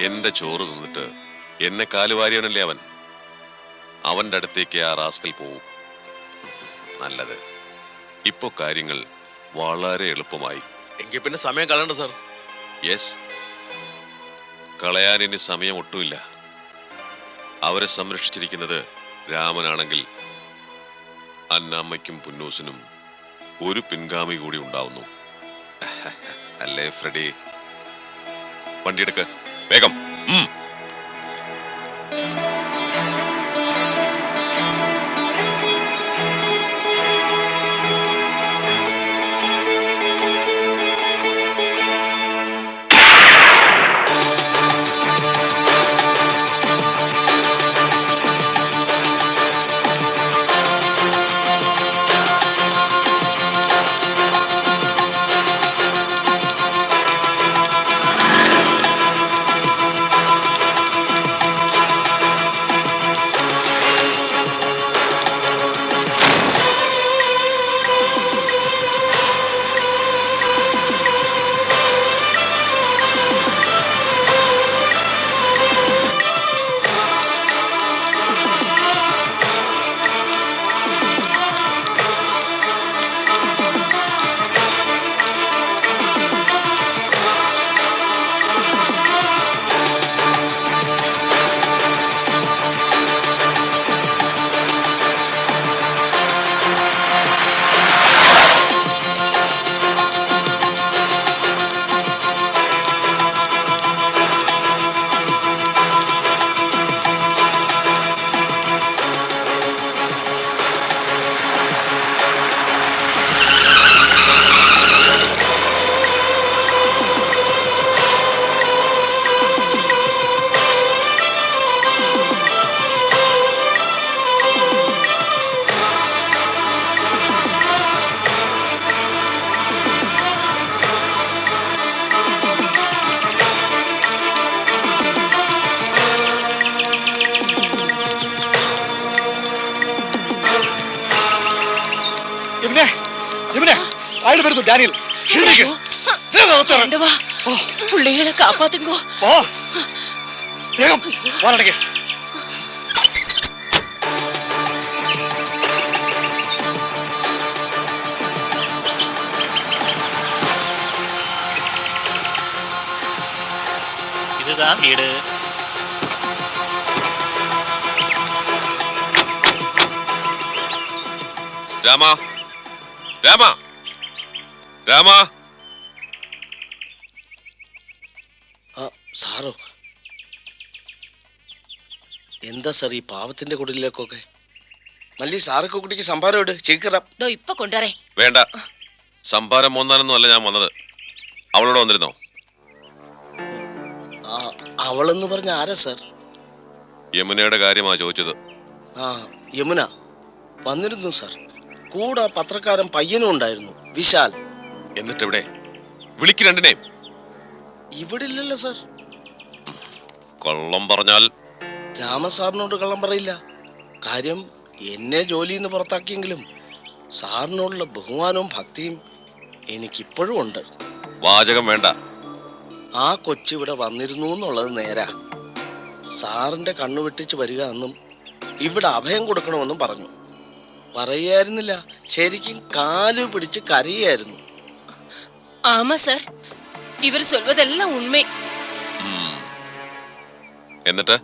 എന്റെ ചോറ് തിന്നിട്ട് എന്നെ കാലുവാരിയവനല്ലേ അവൻ. അവന്റെ അടുത്തേക്ക് ആ റാസ്കൽ പോവും. നല്ലത്. ഇപ്പോ കാര്യങ്ങൾ വളരെ എളുപ്പമായി. എങ്കിൽ പിന്നെ സമയം കളയണ്ട സാർ. യെസ്, കളയാൻ ഇനി സമയം ഒട്ടുമില്ല. അവരെ സംരക്ഷിച്ചിരിക്കുന്നത് രാമനാണെങ്കിൽ അന്നാമ്മയ്ക്കും പുന്നൂസിനും ഒരു പിൻഗാമി കൂടി ഉണ്ടാവുന്നു. അല്ലേ ഫ്രെഡി? വണ്ടിയെടുക്ക് വേഗം. ഡാനിയൽ, പുള്ളികളെ കാപ്പാത്തുങ്കോ. ഇതാ വീട്. രാമ, രാമ, രാമ. സാറോ? എന്താ സാർ ഈ പാവത്തിന്റെ കുടിലേക്കൊക്കെ? മല്ലി സാറൊക്കെ കുട്ടിക്ക് സംഭാരം ഇട്, ചേക്കറാം. ഇപ്പൊ കൊണ്ടുവരേ. വേണ്ട, സംഭാരം മോന്നാനൊന്നും അല്ല ഞാൻ വന്നത്. അവളോട് വന്നിരുന്നോ? അവളെന്ന് പറഞ്ഞ ആരാ സാർ? യമുനയുടെ കാര്യമാ ചോദിച്ചത്. യമുന വന്നിരുന്നു സാർ. കൂടെ പത്രക്കാരൻ പയ്യനും ഉണ്ടായിരുന്നു, വിശാൽ. എന്നിട്ടെവിടെ? വിളിക്ക് രണ്ടിനെയും. ഇവിടെ ഇല്ലല്ലോ സാർ. കള്ളം പറഞ്ഞാൽ? രാമസാറിനോട് കള്ളം പറയില്ല. കാര്യം എന്നെ ജോലിയിൽ നിന്ന് പുറത്താക്കിയെങ്കിലും സാറിനോടുള്ള ബഹുമാനവും ഭക്തിയും എനിക്കിപ്പോഴും ഉണ്ട്. വാചകം വേണ്ട. ആ കൊച്ചിവിടെ വന്നിരുന്നു എന്നുള്ളത് നേരാ. സാറിന്റെ കണ്ണു വെട്ടിച്ച് വരിക എന്നും ഇവിടെ അഭയം കൊടുക്കണമെന്നും പറഞ്ഞു. പറയായിരുന്നില്ല, ശരിക്കും കാലു പിടിച്ച് കരയായിരുന്നു. ആമാ സാർ, ഇവർ சொல்வதெல்லாம் ഉണ്മ. എന്നിട്ട്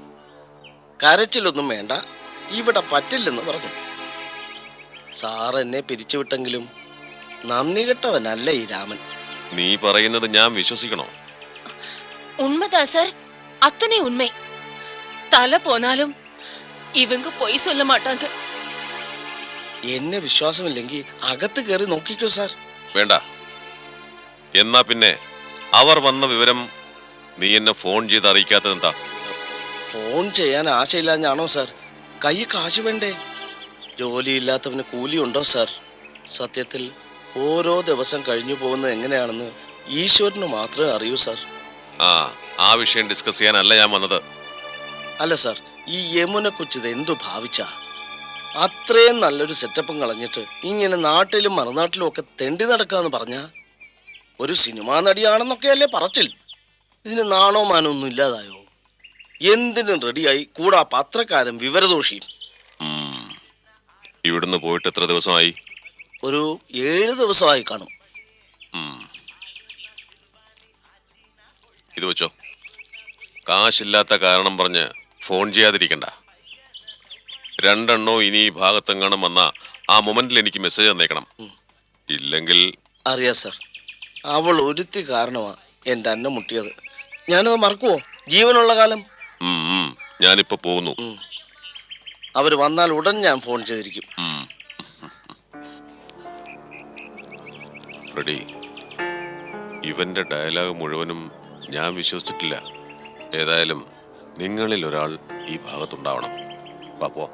കരച്ചിലൊന്നും വേണ്ട, ഇവിടെ പറ്റില്ലെന്ന് പറഞ്ഞു. സാർ എന്നെ പിരിച്ചുവിട്ടെങ്കിലും നന്ദി കെട്ടവനല്ല ഈ രാമൻ. നീ പറയുന്നത് ഞാൻ വിശ്വസിക്കണോ? ഉണ്മതാ സാർ, അത്തനെ ഉണ്മ. തല പോനാലും ഇവങ്ക പൊയ് சொல்ல മാട്ടാങ്ക. എന്നെ വിശ്വാസമില്ലെങ്കിൽ അകത്ത് കയറി നോക്കിക്കോ സാർ. വേണ്ട. എന്നാ പിന്നെ അവർ വന്ന വിവരം നീ എന്നെ ഫോൺ ചെയ്ത് അറിയിക്കാത്തതെന്താ? ഫോൺ ചെയ്യാൻ ആശയില്ലാഞ്ഞാണോ സാർ? കൈ കാശ് വേണ്ടേ? ജോലിയില്ലാത്തവന് കൂലിയുണ്ടോ സാർ? സത്യത്തിൽ ഓരോ ദിവസം കഴിഞ്ഞു പോകുന്നത് എങ്ങനെയാണെന്ന് ഈശ്വരന് മാത്രമേ അറിയൂ സാർ. ആ വിഷയം ഡിസ്കസ് ചെയ്യാനല്ല ഞാൻ വന്നത്. അല്ല സാർ, ഈ യമുന കൊച്ചിത് എന്തു ഭാവിച്ചാ? അത്രയും നല്ലൊരു സെറ്റപ്പും കളഞ്ഞിട്ട് ഇങ്ങനെ നാട്ടിലും മറുനാട്ടിലും ഒക്കെ തെണ്ടി നടക്കാന്ന് പറഞ്ഞ ഒരു സിനിമാ നടിയാണെന്നൊക്കെയല്ലേ പറച്ചിൽ. ഇതിന് നാണോ മാനോ ഒന്നും ഇല്ലാതായോ? എന്തിനും റെഡിയായി. കൂടാ പത്രക്കാരും വിവരദോഷിയും. ഇവിടുന്ന് പോയിട്ട് എത്ര ദിവസമായി? ഒരു 7 ദിവസമായി കാണും. ഇത് വെച്ചോ. കാശില്ലാത്ത കാരണം പറഞ്ഞ് ഫോൺ ചെയ്യാതിരിക്കണ്ട. 2 എണ്ണോ ഇനി ഈ ഭാഗത്തെങ്ങാനും വന്ന ആ മൊമെന്റിൽ എനിക്ക് മെസ്സേജ് തന്നേക്കണം. ഇല്ലെങ്കിൽ അറിയാം സാർ, അവൾ ഒരുത്തി കാരണമാ എൻ്റെ അന്നം മുട്ടിയത്. ഞാനത് മറക്കുവോ ജീവനുള്ള കാലം? ഞാനിപ്പോ പോകുന്നു. അവർ വന്നാൽ ഉടൻ ഞാൻ ഫോൺ ചെയ്തിരിക്കും. റെഡി. ഇവന്റെ ഡയലോഗ് മുഴുവനും ഞാൻ വിശ്വസിച്ചിട്ടില്ല. ഏതായാലും നിങ്ങളിൽ ഒരാൾ ഈ ഭാഗത്തുണ്ടാവണം. പാപ്പോ.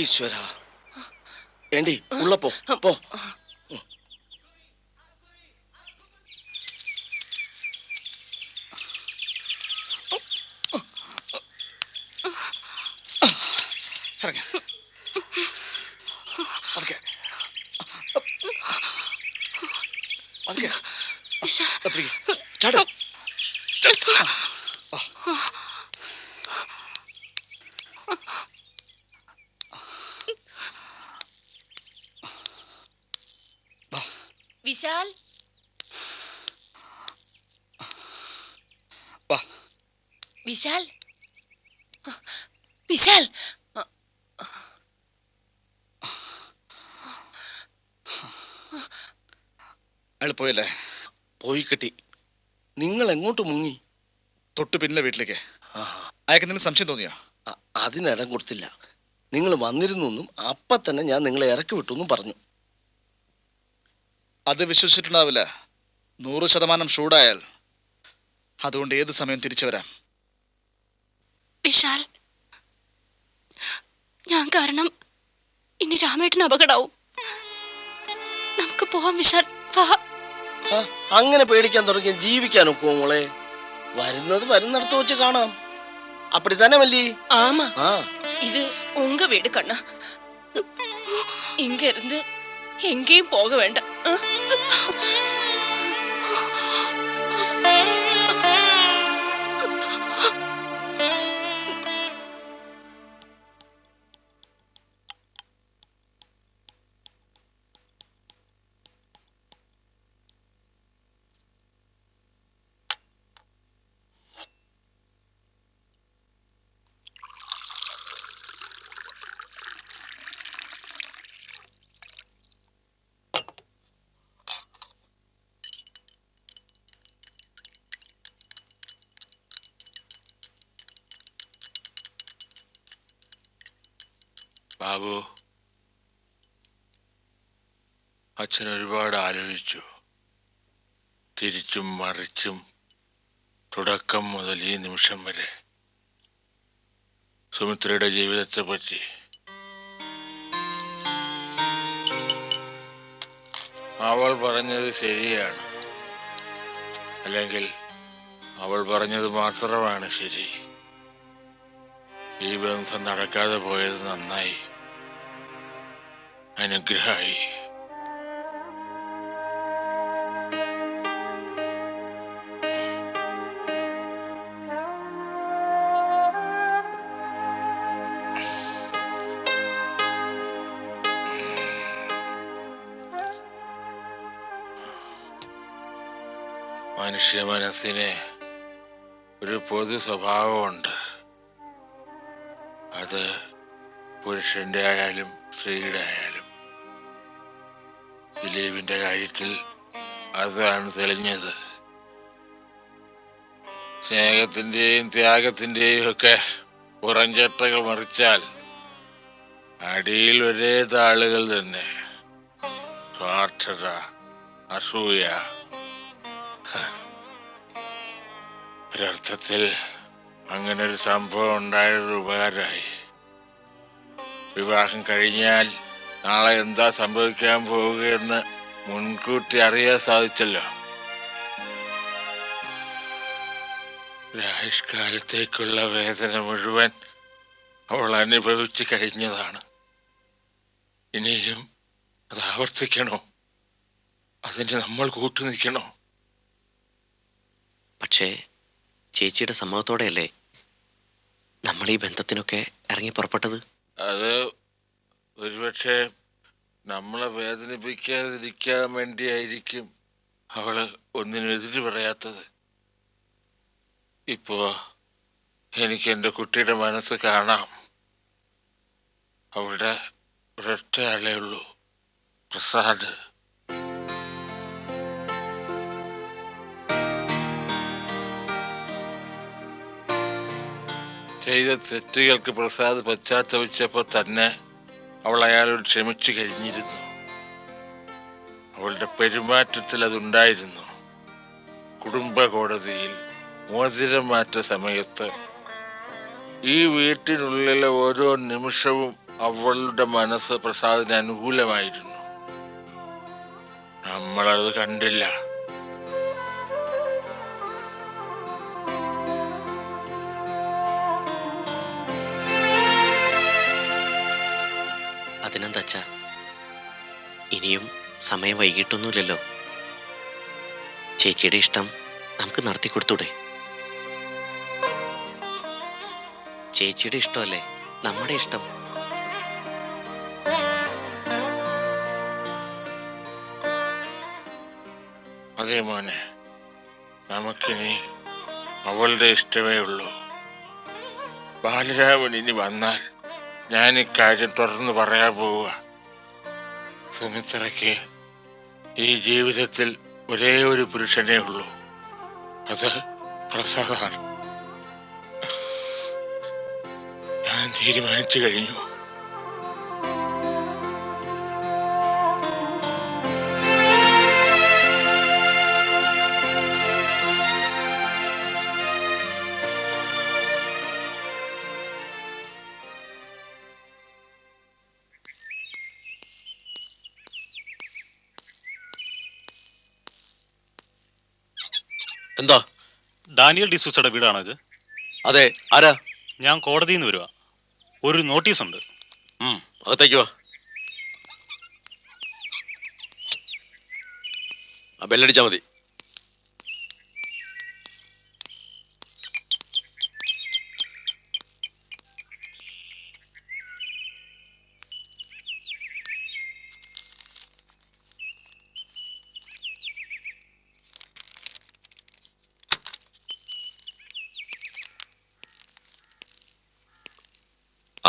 ഈശ്വര, ഏണ്ടി ഉള്ളപ്പോ പോ. വിശാൽ, വിശാൽ, വിശാൽ. അയാൾ പോയല്ലേ? പോയി കിട്ടി. നിങ്ങൾ എങ്ങോട്ട് മുങ്ങി? തൊട്ട് പിന്നിലെ വീട്ടിലേക്ക്. അയാൾക്ക് എന്തെങ്കിലും സംശയം തോന്നിയോ? അതിനിടം കൊടുത്തില്ല. നിങ്ങൾ വന്നിരുന്നു എന്നും അപ്പം തന്നെ ഞാൻ നിങ്ങളെ ഇറക്കി വിട്ടു എന്നും പറഞ്ഞു. അത് വിശ്വസിച്ചിട്ടുണ്ടാവില്ല. 100% ഷൂഡായാൽ. അതുകൊണ്ട് ഏത് സമയം തിരിച്ചു വരാം. വിശാൽ, ഞാൻ കാരണം ഇനി രാമേട്ടന് അപകടാവും. നമുക്ക് പോവാം വിശാൽ, വാ. അങ്ങനെ പേടിക്കാൻ തുടങ്ങിയ ജീവിക്കാൻ ഒക്കുമോ മോളെ? വരുന്നത് വരുന്നിടത്ത് വെച്ച് കാണാം. അപ്പടി തന്നെ മല്ലി. ஆமா, இது உங்க வீடு கண்ணா. இங்க இருந்து எங்கேயும் போக வேண்டாம். ബാബു, അച്ഛൻ ഒരുപാട് ആലോചിച്ചു. തിരിച്ചും മറിച്ചും തുടക്കം മുതൽ ഈ നിമിഷം വരെ സുമിത്രയുടെ ജീവിതത്തെ പറ്റി. അവൾ പറഞ്ഞത് ശരിയാണ്, അല്ലെങ്കിൽ അവൾ പറഞ്ഞത് മാത്രമാണ് ശരി. ഈ ബന്ധം നടക്കാതെ പോയത് നന്നായി, അനുഗ്രഹമായി. മനുഷ്യ മനസ്സിന് ഒരു പൊതു സ്വഭാവമുണ്ട്. അത് പുരുഷന്റെ ആയാലും സ്ത്രീയുടെ ആയാലും. ദിലീപിന്റെ കാര്യത്തിൽ അതാണ് തെളിഞ്ഞത്. സ്നേഹത്തിന്റെയും ത്യാഗത്തിന്റെയും ഒക്കെ പുറംചട്ടകൾ മറിച്ചാൽ അടിയിൽ ഒരേ താളുകൾ തന്നെ. സ്വാർത്ഥത, അസൂയ. ഒരർത്ഥത്തിൽ അങ്ങനെ ഒരു സംഭവം ഉണ്ടായത് ഉപകാരമായി. വിവാഹം കഴിഞ്ഞാൽ നാളെ എന്താ സംഭവിക്കാൻ പോവുകയെന്ന് മുൻകൂട്ടി അറിയാൻ സാധിച്ചല്ലോ. ഒരായുഷ്കാലത്തേക്കുള്ള വേദന മുഴുവൻ അവൾ അനുഭവിച്ചു കഴിഞ്ഞതാണ്. ഇനിയും അത് ആവർത്തിക്കണോ? അതിന് നമ്മൾ കൂട്ടു നിൽക്കണോ? പക്ഷേ ചേച്ചിയുടെ സമ്മതത്തോടെയല്ലേ നമ്മൾ ഈ ബന്ധത്തിനൊക്കെ ഇറങ്ങി പുറപ്പെട്ടത്? അത് ഒരുപക്ഷെ നമ്മളെ വേദനിപ്പിക്കാതിരിക്കാൻ വേണ്ടിയായിരിക്കും അവള് ഒന്നിനും എതിര് പറയാത്തത്. ഇപ്പോ എനിക്ക് എൻ്റെ കുട്ടിയുടെ മനസ്സ് കാണാം. അവളുടെ ഒരൊറ്റ ആളേ ഉള്ളൂ, പ്രസാദ്. ചെയ്ത തെറ്റുകൾക്ക് പ്രസാദ് പശ്ചാത്തപിച്ചപ്പോൾ തന്നെ അവൾ അയാളോട് ക്ഷമിച്ചു കഴിഞ്ഞിരുന്നു. അവളുടെ പെരുമാറ്റത്തിൽ അതുണ്ടായിരുന്നു. കുടുംബ കോടതിയിൽ മോതിരം മാറ്റ സമയത്ത് ഈ വീട്ടിനുള്ളിലെ ഓരോ നിമിഷവും അവളുടെ മനസ്സ് പ്രസാദിന് അനുകൂലമായിരുന്നു. നമ്മളത് കണ്ടില്ല. അതിനെന്താച്ചാ, ഇനിയും സമയം വൈകിട്ടൊന്നുമില്ലല്ലോ. ചേച്ചിയുടെ ഇഷ്ടം നമുക്ക് നടത്തി കൊടുത്തൂടെ? ചേച്ചിയുടെ ഇഷ്ടമല്ലേ നമ്മുടെ ഇഷ്ടം. അതേ മോനെ, നമുക്കിനി അവളുടെ ഇഷ്ടമേ ഉള്ളൂ. ബാലരാമൻ ഇനി വന്നാൽ ഞാൻ ഇക്കാര്യം തുറന്നു പറയാൻ പോവുക. സുമിത്രയ്ക്ക് ഈ ജീവിതത്തിൽ ഒരേ ഒരു പുരുഷനേ ഉള്ളൂ, അത് പ്രസാദാണ്. ഞാൻ തീരുമാനിച്ചു കഴിഞ്ഞു. എന്താ? ഡാനിയൽ ഡിസൂസയുടെ വീടാണോ ഇത്? അതെ, ആരാ? ഞാൻ കോടതിയിൽ നിന്ന് വരുക. ഒരു നോട്ടീസ് ഉണ്ട്. അകത്തേക്ക് വാ. ബെല്ലടിച്ചാ മതി.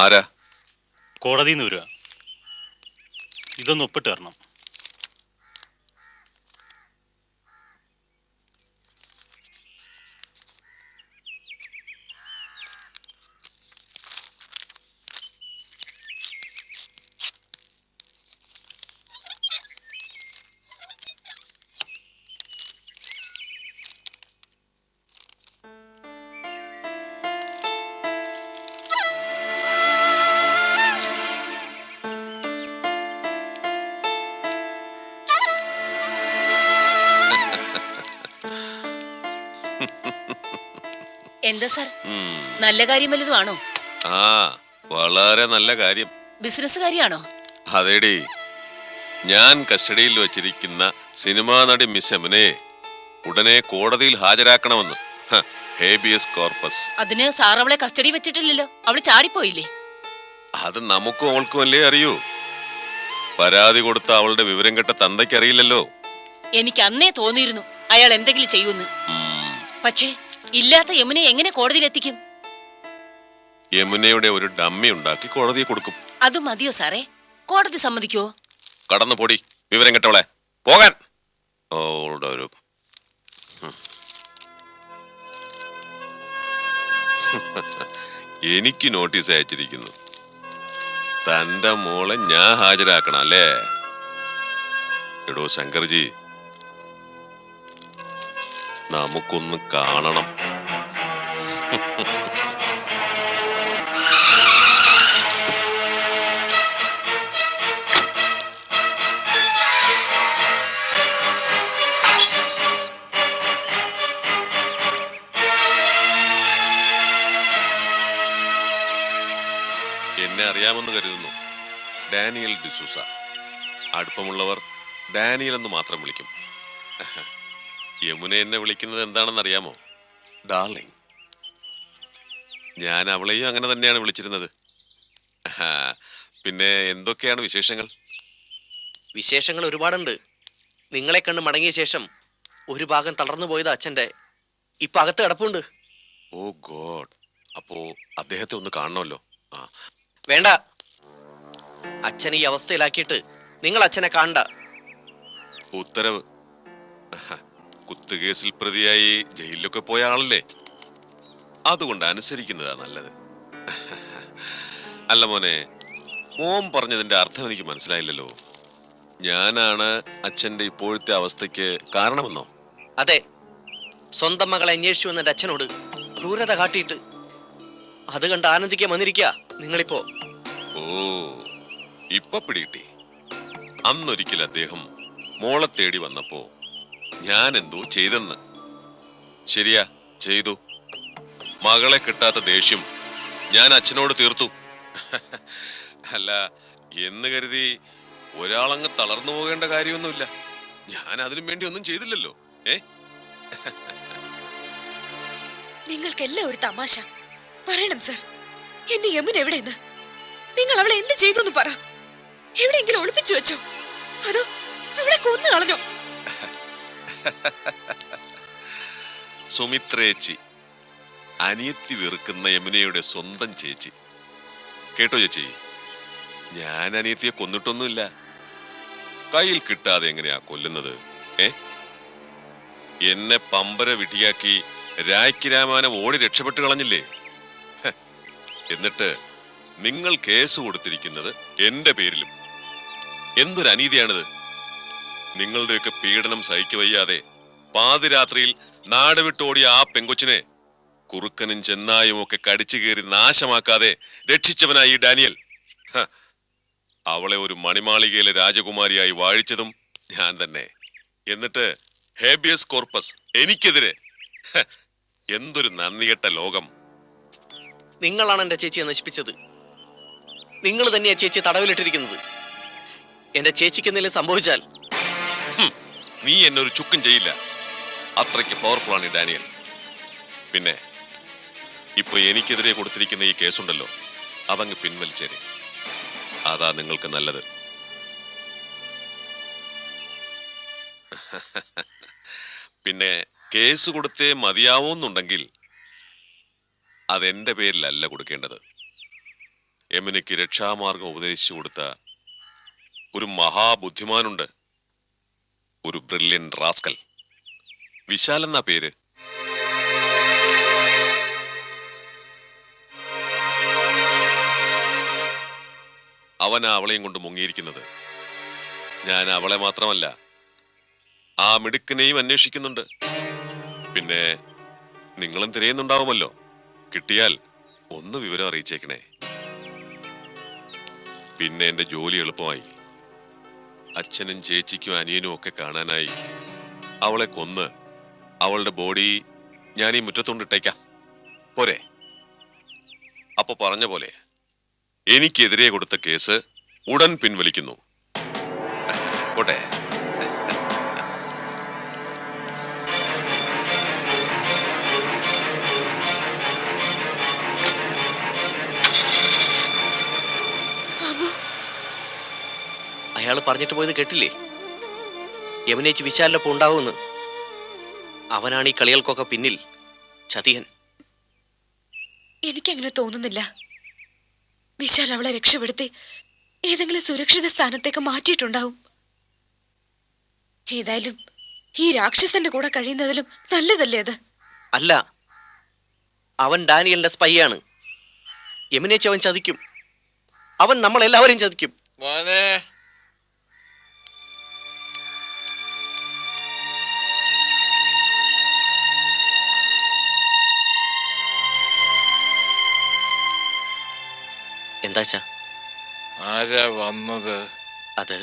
ആരാ? കോടതിയിൽ നിന്ന് വരിക. ഇതൊന്ന് ഒപ്പിട്ട് തരണം. എന്താ സാർ, നല്ല കാര്യം വല്ലതും ആണോ? ആ, വളരെ നല്ല കാര്യം. ബിസിനസ് കാര്യമാണോ? അതേടി, ഞാൻ കസ്റ്റഡിയിൽ വച്ചിരിക്കുന്ന സിനിമാ നടി മിസ് യമുനയെ ഉടനെ കോടതിയിൽ ഹാജരാക്കണമെന്ന്. Habeas corpus. അതിന് സാർ അവളെ കസ്റ്റഡി വെച്ചിട്ടില്ലല്ലോ, അവള് ചാടിപ്പോയില്ലേ? അത് നമുക്കും അവൾക്കും അല്ലേ അറിയൂ. പരാതി കൊടുത്ത അവളുടെ വിവരം കേട്ട തന്തയ്ക്ക് അറിയില്ലല്ലോ. എനിക്ക് അന്നേ തോന്നിയിരുന്നു അയാൾ എന്തെങ്കിലും ചെയ്യുമെന്ന്. പക്ഷേ ഇല്ലാത്ത യമുനെ എങ്ങനെ കോടതിയിലെത്തിക്കും? യമുനയുടെ ഒരു ഡമ്മി ഉണ്ടാക്കി കോടതിയെ കൊടുക്കും. അത് മതിയോ സാറേ? കോടതി സമ്മതിക്കോ? കടന്നു പൊടി, വിവരം കേട്ടവളെ. പോകാൻ. അവളുടെ ഒരു എനിക്ക് നോട്ടീസ് അയച്ചിരിക്കുന്നു. തന്റെ മോളെ ഞാൻ ഹാജരാക്കണം അല്ലേ? എടോ ശങ്കർജി, നമുക്കൊന്ന് കാണണം. എന്നെ അറിയാമെന്ന് കരുതുന്നു. ഡാനിയൽ ഡിസൂസ. അടുപ്പമുള്ളവർ ഡാനിയൽ എന്ന് മാത്രം വിളിക്കും. യമുന എന്നെ വിളിക്കുന്നത് എന്താണെന്ന് അറിയാമോ? ഡാർലിംഗ്. ഞാൻ അവളെയും അങ്ങനെ തന്നെയാണ് വിളിച്ചിരുന്നത്. പിന്നെ എന്തൊക്കെയാണ് വിശേഷങ്ങൾ? വിശേഷങ്ങൾ ഒരുപാടുണ്ട്. നിങ്ങളെ കണ്ട് മടങ്ങിയ ശേഷം ഒരു ഭാഗം തളർന്നു പോയത് അച്ഛൻ്റെ ഇപ്പൊ അകത്ത് കിടപ്പുണ്ട്. ഓ ഗോഡ്. അപ്പോ അദ്ദേഹത്തെ ഒന്ന് കാണണമല്ലോ. ആ, വേണ്ട, അച്ഛനെ ഈ അവസ്ഥയിലാക്കിയിട്ട് നിങ്ങൾ അച്ഛനെ കാണണ്ട. ഉത്തരവ്. കുത്തുകേസിൽ പ്രതിയായി ജയിലിലൊക്കെ പോയ ആളല്ലേ, അതുകൊണ്ട് അനുസരിക്കുന്നതാ നല്ലത്. അല്ല മോനെ, മോൻ പറഞ്ഞതിന്റെ അർത്ഥം എനിക്ക് മനസ്സിലായില്ലല്ലോ. ഞാനാണ് അച്ഛന്റെ ഇപ്പോഴത്തെ അവസ്ഥയ്ക്ക് കാരണമെന്നോ? അതെ, സ്വന്തം മകളെ അന്വേഷിച്ചു വന്ന എൻ്റെ അച്ഛനോട് ക്രൂരത കാട്ടിയിട്ട് അത് കണ്ട് ആനന്ദിക്കാൻ വന്നിരിക്കുക നിങ്ങളിപ്പോ. ഓ, ഇപ്പൊ പിടികിട്ടി. അന്നൊരിക്കൽ അദ്ദേഹം മോളെ തേടി വന്നപ്പോ ഞാൻ എന്തോ ചെയ്തെന്ന്. ശരിയാ, ചെയ്തു. മകളെ കിട്ടാത്ത ദേഷ്യം ഞാൻ അച്ഛനോട് തീർത്തു. അല്ല, എന്ന് കരുതി ഒരാളങ്ങ് തളർന്നു പോകേണ്ട കാര്യമൊന്നുമില്ല. ഞാൻ അതിനു വേണ്ടി ഒന്നും ചെയ്തില്ലല്ലോ. നിങ്ങൾക്കെല്ലാം ഒരു തമാശ. പറയണം സർ, എന്റെ യമുന എവിടെയെന്ന്? നിങ്ങൾ അവളെ എന്ത് ചെയ്തു എന്ന് പറ. എവിടെയെങ്കിലും ഒളിപ്പിച്ചു വെച്ചോ, അതോ അവളെ കൊന്നു കളഞ്ഞോ? സുമിത്രേച്ചി, അനിയത്തി വെറുക്കുന്ന യമുനയുടെ സ്വന്തം ചേച്ചി. കേട്ടോ ചേച്ചി, ഞാൻ അനിയത്തിയെ കൊന്നിട്ടൊന്നുമില്ല. കയ്യിൽ കിട്ടാതെ എങ്ങനെയാ കൊല്ലുന്നത്? എന്നെ പമ്പര വിട്ടിയാക്കി രായ്ക്ക് രാമാനം ഓടി രക്ഷപ്പെട്ട് കളഞ്ഞില്ലേ? എന്നിട്ട് നിങ്ങൾ കേസ് കൊടുത്തിരിക്കുന്നത് എന്റെ പേരിലും. എന്തൊരു അനീതിയാണിത്! നിങ്ങളുടെയൊക്കെ പീഡനം സഹിക്കവയ്യാതെ പാതിരാത്രിയിൽ നാട് വിട്ടോടിയ ആ പെങ്കൊച്ചിനെ കുറുക്കനും ചെന്നായും ഒക്കെ കടിച്ചു കയറി നാശമാക്കാതെ രക്ഷിച്ചവനായി ഈ ഡാനിയൽ. അവളെ ഒരു മണിമാളികയിലെ രാജകുമാരിയായി വാഴിച്ചതും ഞാൻ തന്നെ. എന്നിട്ട് ഹേബിയസ് കോർപ്പസ് എനിക്കെതിരെ. എന്തൊരു നന്ദികെട്ട ലോകം! നിങ്ങളാണ് എൻ്റെ ചേച്ചിയെ നശിപ്പിച്ചത്. നിങ്ങൾ തന്നെയാ ചേച്ചി തടവിലിട്ടിരിക്കുന്നത്. എൻ്റെ ചേച്ചിക്ക് എന്തെങ്കിലും സംഭവിച്ചാൽ നീ എന്നെ ഒരു ചുക്കും ചെയ്യില്ല. അത്രയ്ക്ക് പവർഫുൾ ആണ് ഈ ഡാനിയൽ. പിന്നെ ഇപ്പൊ എനിക്കെതിരെ കൊടുത്തിരിക്കുന്ന ഈ കേസുണ്ടല്ലോ, അതങ്ങ് പിൻവലിച്ചേരെ. അതാ നിങ്ങൾക്ക് നല്ലത്. പിന്നെ കേസ് കൊടുത്തേ മതിയാവൂന്നുണ്ടെങ്കിൽ അതെന്റെ പേരിലല്ല കൊടുക്കേണ്ടത്. യമുനയ്ക്ക് രക്ഷാമാർഗം ഉപദേശിച്ചു കൊടുത്ത ഒരു മഹാബുദ്ധിമാനുണ്ട്, ഒരു ബ്രില്യൻ റാസ്കൽ. വിശാൽ എന്നാ പേര്. അവനാ അവളെയും കൊണ്ട് മുങ്ങിയിരിക്കുന്നത്. ഞാൻ അവളെ മാത്രമല്ല, ആ മിടുക്കനെയും അന്വേഷിക്കുന്നുണ്ട്. പിന്നെ നിങ്ങളും തിരയുന്നുണ്ടാവുമല്ലോ. കിട്ടിയാൽ ഒന്ന് വിവരം അറിയിച്ചേക്കണേ. പിന്നെ എന്റെ ജോലി എളുപ്പമായി. അച്ഛനും ചേച്ചിക്കും അനിയനും ഒക്കെ കാണാനായി അവളെ കൊന്ന് അവളുടെ ബോഡി ഞാൻ ഈ മുറ്റത്തുകൊണ്ടിട്ടേക്കാം. പോരെ? അപ്പൊ പറഞ്ഞ പോലെ എനിക്കെതിരെ കൊടുത്ത കേസ് ഉടൻ പിൻവലിക്കുന്നു. പോട്ടെ. അയാൾ പറഞ്ഞിട്ട് പോയത് കേട്ടില്ലേ? യമുനേച്ചി വിശാലിനൊപ്പം ഉണ്ടാവുമെന്ന്. അവനാണ് ഈ കളികൾക്കൊക്കെ പിന്നിൽ ചതിയൻ. എനിക്കങ്ങനെ തോന്നുന്നില്ല. വിശാൽ അവളെ രക്ഷപ്പെടുത്തി ഏതെങ്കിലും സുരക്ഷിത സ്ഥാനത്തേക്ക് മാറ്റിയിട്ടുണ്ടാവും. ഏതായാലും ഈ രാക്ഷസന്റെ കൂടെ കഴിയുന്നതിലും നല്ലതല്ലേ അത്? അല്ല, അവൻ ഡാനിയലിന്റെ സ്പൈയാണ്. യമുനേച്ചി അവൻ ചതിക്കും. അവൻ നമ്മളെല്ലാവരെയും ചതിക്കും. മോനെ, എന്താച്ചാ? ആരാ വന്നത്? അത്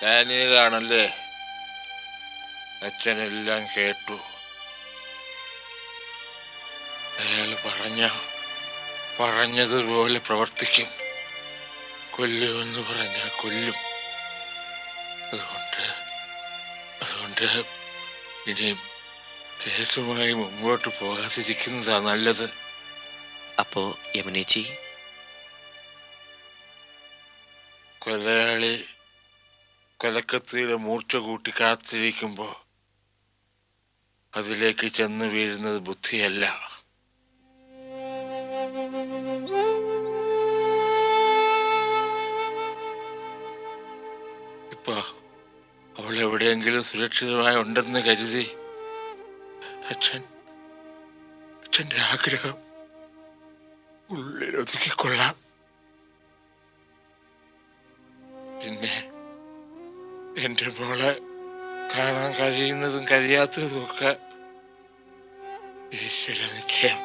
ഡാനിയലാണല്ലേ? അച്ഛനെല്ലാം കേട്ടു. അയാൾ പറഞ്ഞ പറഞ്ഞതുപോലെ പ്രവർത്തിക്കും. കൊല്ലുമെന്ന് പറഞ്ഞാൽ കൊല്ലും. അതുകൊണ്ട് ഇനി കേസുമായി മുമ്പോട്ട് പോകാതിരിക്കുന്നതാ നല്ലത്. അപ്പോ യമുനേച്ചി, കൊലയാളി കൊലക്കത്തിയുടെ മൂർച്ച കൂട്ടി കാത്തിരിക്കുമ്പോ അതിലേക്ക് ചെന്ന് വീഴുന്നത് ബുദ്ധിയല്ല. ഇപ്പൊ അവൾ എവിടെയെങ്കിലും സുരക്ഷിതമായി ഉണ്ടെന്ന് കരുതി അച്ഛൻ്റെ ആഗ്രഹം ഉള്ളിലൊതുക്കിക്കൊള്ളാം. പിന്നെ എൻ്റെ മോളെ കാണാൻ കഴിയുന്നതും കഴിയാത്തതും ഒക്കെ ഈശ്വര നിശ്ചയം.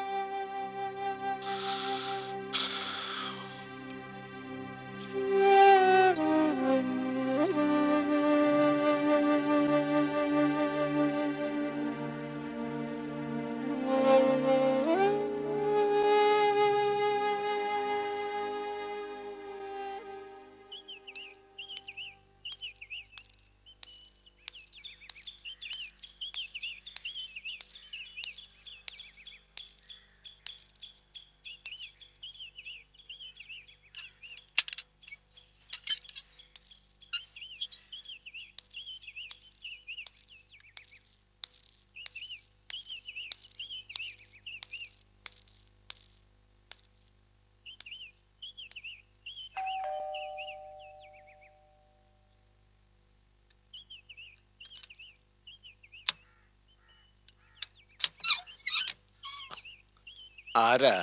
ആരാ?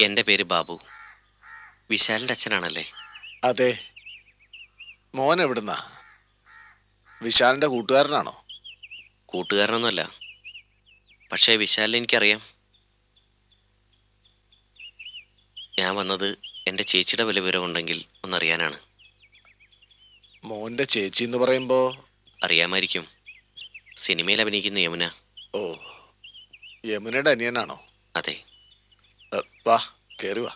എൻ്റെ പേര് ബാബു. വിശാലിൻ്റെ അച്ഛനാണല്ലേ? അതെ. മോൻ എവിടുന്നാ? വിശാലിന്റെ കൂട്ടുകാരനാണോ? കൂട്ടുകാരനൊന്നുമല്ല, പക്ഷേ വിശാലിനെ എനിക്കറിയാം. ഞാൻ വന്നത് എൻ്റെ ചേച്ചിയുടെ വല്ല വിവരമുണ്ടെങ്കിൽ ഒന്നറിയാനാണ്. മോന്റെ ചേച്ചി എന്ന് പറയുമ്പോ? അറിയാമായിരിക്കും, സിനിമയിൽ അഭിനയിക്കുന്ന യമുന. ഓ, യമുനയുടെ അനിയനാണോ? അതെ. വാ, കേറി വാ.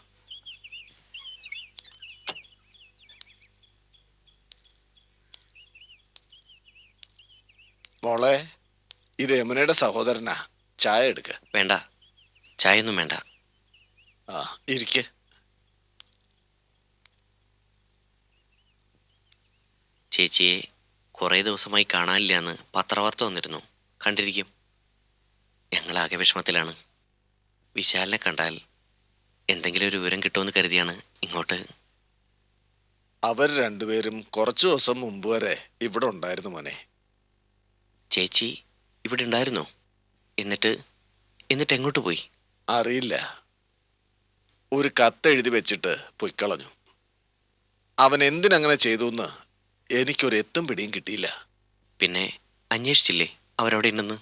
മോളെ, ഇത് യമുനയുടെ സഹോദരനാ. ചായ എടുക്ക. വേണ്ട, ചായയൊന്നും വേണ്ട. ആ, ഇരിക്കെ. ചേച്ചിയെ കുറേ ദിവസമായി കാണാനില്ല എന്ന് പത്രവാർത്ത വന്നിരുന്നു. കണ്ടിരിക്കും. ഞങ്ങളാകെ വിഷമത്തിലാണ്. വിശാലിനെ കണ്ടാൽ എന്തെങ്കിലും ഒരു വിവരം കിട്ടുമെന്ന് കരുതിയാണ് ഇങ്ങോട്ട്. അവർ രണ്ടുപേരും കുറച്ചു ദിവസം മുമ്പ് വരെ ഇവിടെ ഉണ്ടായിരുന്നു മോനെ. ചേച്ചി ഇവിടെ ഉണ്ടായിരുന്നോ? എന്നിട്ട് എങ്ങോട്ട് പോയി? അറിയില്ല. ഒരു കത്തെഴുതി വെച്ചിട്ട് പൊയ്ക്കളഞ്ഞു. അവൻ എന്തിനങ്ങനെ ചെയ്തു എന്ന് എനിക്കൊരു എത്തും പിടിയും കിട്ടിയില്ല. പിന്നെ അന്വേഷിച്ചില്ലേ അവരവിടെ ഉണ്ടെന്ന്?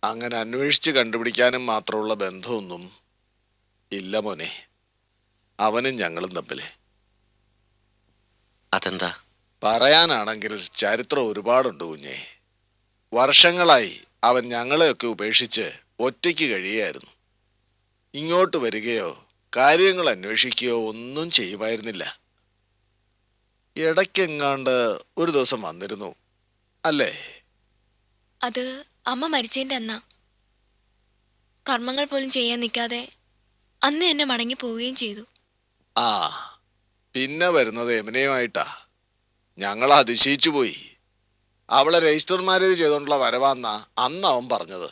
അങ്ങനെ അന്വേഷിച്ച് കണ്ടുപിടിക്കാനും മാത്രമുള്ള ബന്ധമൊന്നും ഇല്ല മോനെ, അവനും ഞങ്ങളും തമ്മിൽ. അതെന്താ? പറയാനാണെങ്കിൽ ചരിത്രം ഒരുപാടുണ്ട് കുഞ്ഞേ. വർഷങ്ങളായി അവൻ ഞങ്ങളെയൊക്കെ ഉപേക്ഷിച്ച് ഒറ്റയ്ക്ക് കഴിയായിരുന്നു. ഇങ്ങോട്ട് വരികയോ കാര്യങ്ങൾ അന്വേഷിക്കുകയോ ഒന്നും ചെയ്യുമായിരുന്നില്ല. ഇടയ്ക്കെങ്ങാണ്ട് ഒരു ദിവസം വന്നിരുന്നു അല്ലേ? അത് അമ്മ മരിച്ചതിൻ്റെ അന്നാ. കർമ്മങ്ങൾ പോലും ചെയ്യാൻ നിൽക്കാതെ അന്ന് എന്നെ മടങ്ങി പോവുകയും ചെയ്തു. ആ, പിന്നെ വരുന്നത് യമുനയുമായിട്ടാ. ഞങ്ങൾ അതിശയിച്ചു പോയി. അവളെ രജിസ്റ്റർ മാരേജ് ചെയ്തോണ്ടുള്ള വരവാന്നാ അന്ന് അവൻ പറഞ്ഞത്.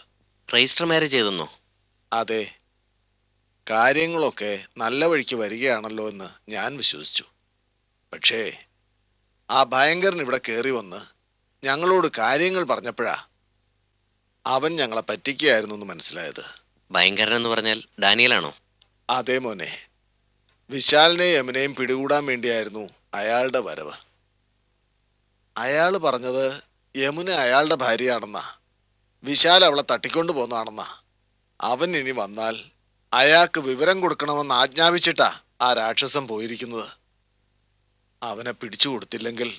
രജിസ്റ്റർ മാരേജ് ചെയ്തെന്നോ? അതെ. കാര്യങ്ങളൊക്കെ നല്ല വഴിക്ക് വരികയാണല്ലോ എന്ന് ഞാൻ വിശ്വസിച്ചു. പക്ഷേ ആ ഭയങ്കരൻ ഇവിടെ കയറി വന്ന് ഞങ്ങളോട് കാര്യങ്ങൾ പറഞ്ഞപ്പോഴാ അവൻ ഞങ്ങളെ പറ്റിക്കുകയായിരുന്നു എന്ന് മനസ്സിലായത്. ഭയങ്കരൻ എന്ന് പറഞ്ഞാൽ ഡാനിയലാണോ? അതേ മോനെ, വിശാലിനെയും യമുനയും പിടികൂടാൻ വേണ്ടിയായിരുന്നു അയാളുടെ വരവ്. അയാൾ പറഞ്ഞത് യമുന അയാളുടെ ഭാര്യയാണെന്നാ, വിശാൽ അവളെ തട്ടിക്കൊണ്ടു പോന്നാണെന്നാ. അവൻ ഇനി വന്നാൽ അയാൾക്ക് വിവരം കൊടുക്കണമെന്ന് ആജ്ഞാപിച്ചിട്ടാ ആ രാക്ഷസം പോയിരിക്കുന്നത്. അവനെ പിടിച്ചു കൊടുത്തില്ലെങ്കിൽ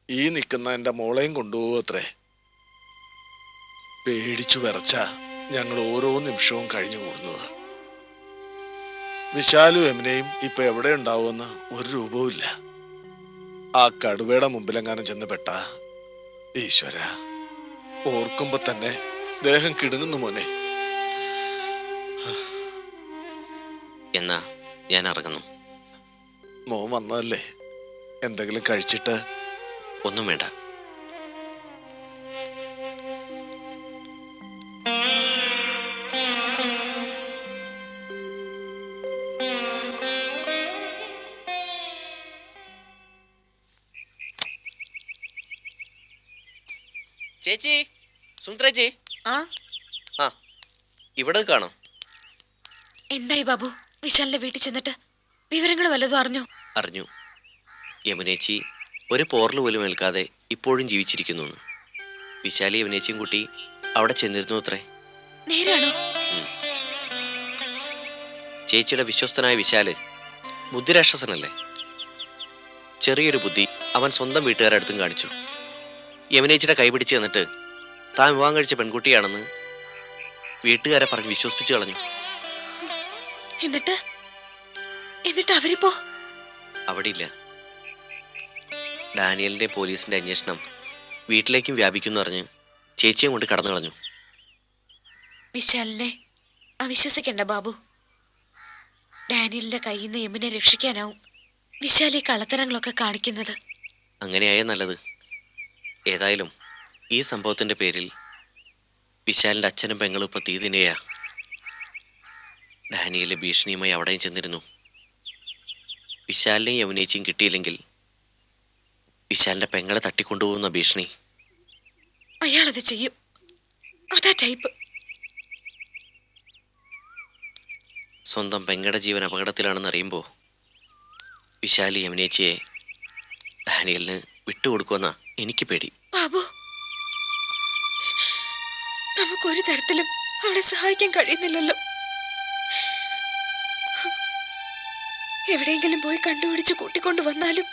ഈ നിൽക്കുന്ന എൻ്റെ മോളെയും കൊണ്ടുപോകും അത്രേ. പേടിച്ചു വിറച്ച ഞങ്ങൾ ഓരോ നിമിഷവും കഴിഞ്ഞു കൂടുന്നത്. വിശാലും യമുനയും ഇപ്പൊ എവിടെ ഉണ്ടാവുമെന്ന് ഒരു രൂപവുമില്ല. ആ കടുവയുടെ മുമ്പിലെങ്ങാനും ചെന്ന് പെട്ട ഈശ്വര, ഓർക്കുമ്പോ തന്നെ ദേഹം കിടുങ്ങുന്നു മോനെ. എന്നാ ഞാൻ ഇറങ്ങുന്നു. മോൻ വന്നതല്ലേ, എന്തെങ്കിലും കഴിച്ചിട്ട്. ഒന്നും വേണ്ട. ചേച്ചി, സുമിത്രേച്ചി. ആ ആ, ഇവിടെ കാണാം. എന്തായി ബാബു? വിശാലിന്റെ വീട്ടിൽ ചെന്നിട്ട് വിവരങ്ങൾ വല്ലതും അറിഞ്ഞോ? അറിഞ്ഞു. യമുനേച്ചി ഒരു പോറൽ പോലും ഏൽക്കാതെ ഇപ്പോഴും ജീവിച്ചിരിക്കുന്നു. വിശാലി യമുനേച്ചിയും കൂട്ടി അവിടെ ചെന്നിരുന്നു അത്രേ. നേരാണോ? ചേച്ചിയുടെ വിശ്വസ്തനായ വിശാല് ബുദ്ധിരാക്ഷസനല്ലേ? ചെറിയൊരു ബുദ്ധി അവൻ സ്വന്തം വീട്ടുകാരടുത്തും കാണിച്ചു. യമുനേച്ചിയുടെ കൈപിടിച്ച് തന്നിട്ട് താൻ വിവാഹം കഴിച്ച പെൺകുട്ടിയാണെന്ന് വീട്ടുകാരെ പറഞ്ഞ് വിശ്വസിപ്പിച്ചു കളഞ്ഞു. എന്നിട്ട് അവരിപ്പോ അവിടെ ഇല്ല. ഡാനിയലിന്റെ പോലീസിന്റെ അന്വേഷണം വീട്ടിലേക്കും വ്യാപിക്കുന്നു അറിഞ്ഞ് ചേച്ചിയെ കൊണ്ട് കടന്നു കളഞ്ഞു. വിശാലിനെ അവിശ്വസിക്കണ്ട ബാബു. ഡാനിയലിന്റെ കയ്യിൽ നിന്ന് യമുനെ രക്ഷിക്കാനാവും വിശാലി കള്ളത്തരങ്ങളൊക്കെ കാണിക്കുന്നത്. അങ്ങനെയായ നല്ലത്. ഏതായാലും ഈ സംഭവത്തിന്റെ പേരിൽ വിശാലിന്റെ അച്ഛനും പെങ്ങളും ഇപ്പൊ തീതിനെയാ. ഡാനിയലെ ഭീഷണിയുമായി അവിടെയും ചെന്നിരുന്നു. വിശാലിനെയും യമുനേച്ചിയും കിട്ടിയില്ലെങ്കിൽ വിശാലിന്റെ പെങ്ങളെ തട്ടിക്കൊണ്ടുപോകുന്ന ഭീഷണി. അയാളത് ചെയ്യും. അതാ ടൈപ്പ്. സ്വന്തം പെങ്ങളുടെ ജീവൻ അപകടത്തിലാണെന്ന് അറിയുമ്പോൾ വിശാലി യമുനേച്ചിയെ ഡാനിയലിന് വിട്ടുകൊടുക്കുമെന്നാ എനിക്ക് പേടി. ബാബു, നമുക്കൊരു തരത്തിലും അവളെ സഹായിക്കാൻ കഴിയുന്നില്ലല്ലോ. എവിടെയെങ്കിലും പോയി കണ്ടുപിടിച്ച് കൂട്ടിക്കൊണ്ടു വന്നാലും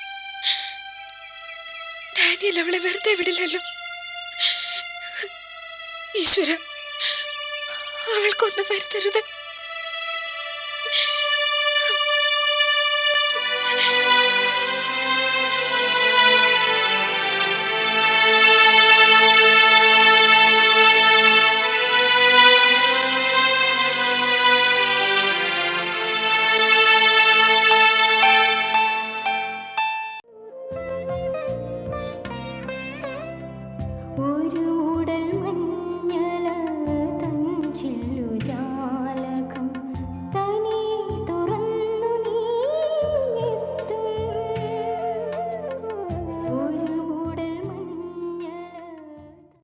ഡാനിയൽ അവളെ വെറുതെ വിടില്ലല്ലോ. ഈശ്വര, അവൾക്കൊന്നും വരുത്തരുത്. ഒരു മൂടൽ